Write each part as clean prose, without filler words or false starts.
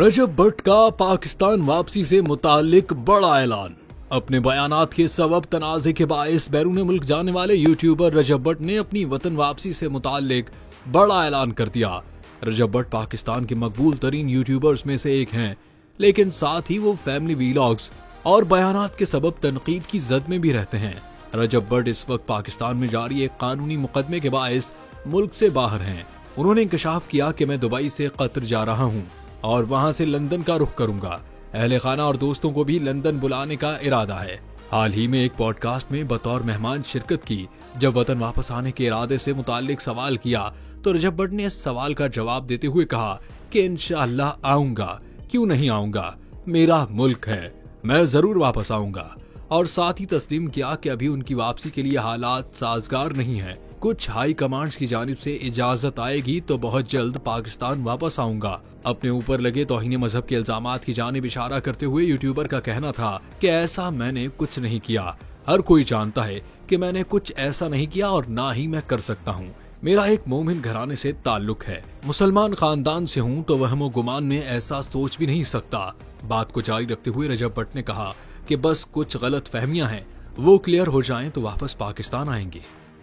रजब भट्ट का पाकिस्तान वापसी से मुतालिक बड़ा ऐलान। अपने बयानात के सबब तनाज़े के बाइस बैरून मुल्क जाने वाले यूट्यूबर रजब भट्ट ने अपनी वतन वापसी से मुतालिक बड़ा ऐलान कर दिया। रजब भट्ट पाकिस्तान के मकबूल तरीन यूट्यूबर्स में से एक हैं, लेकिन साथ ही वो फैमिली वीलॉग्स और बयानात के सबब तनकीद की जद में भी रहते हैं। रजब भट्ट इस वक्त पाकिस्तान में जारी एक कानूनी मुकदमे के बाइस मुल्क से बाहर हैं। उन्होंने इंकशाफ किया कि मैं दुबई से कतर जा रहा हूँ और वहां से लंदन का रुख करूंगा। अहले खाना और दोस्तों को भी लंदन बुलाने का इरादा है। हाल ही में एक पॉडकास्ट में बतौर मेहमान शिरकत की। जब वतन वापस आने के इरादे से मुताल्लिक सवाल किया तो रजब भट्ट ने इस सवाल का जवाब देते हुए कहा कि इंशाअल्लाह आऊंगा, क्यों नहीं आऊंगा, मेरा मुल्क है, मैं जरूर वापस आऊंगा। और साथ ही तस्लीम किया कि अभी उनकी वापसी के लिए हालात साजगार नहीं है। कुछ हाई कमांड्स की जानिब से इजाजत आएगी तो बहुत जल्द पाकिस्तान वापस आऊंगा। अपने ऊपर लगे तौहीन मजहब के इल्जामात की जानिब इशारा करते हुए यूट्यूबर का कहना था कि ऐसा मैंने कुछ नहीं किया। हर कोई जानता है कि मैंने कुछ ऐसा नहीं किया और ना ही मैं कर सकता हूँ। मेरा एक मोमिन घराने से ताल्लुक है, मुसलमान खानदान से हूँ, तो वहमो गुमान में ऐसा सोच भी नहीं सकता। बात को जारी रखते हुए रजब भट्ट ने कहा कि बस कुछ गलत फहमियां हैं, वो क्लियर हो जाएं तो वापस पाकिस्तान आएंगे।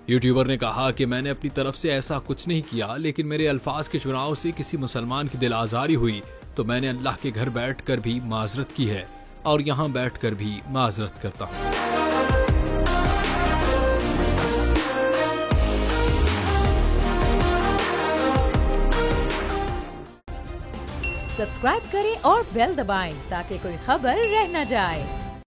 यूट्यूबर ने कहा कि मैंने अपनी तरफ से ऐसा कुछ नहीं किया, लेकिन मेरे अल्फाज के चुनाव से किसी मुसलमान की दिल आजारी हुई तो मैंने अल्लाह के घर बैठकर भी माजरत की है और यहाँ बैठकर भी माजरत करता हूँ। सब्सक्राइब करें और बेल दबाएं ताकि कोई खबर रह न जाए।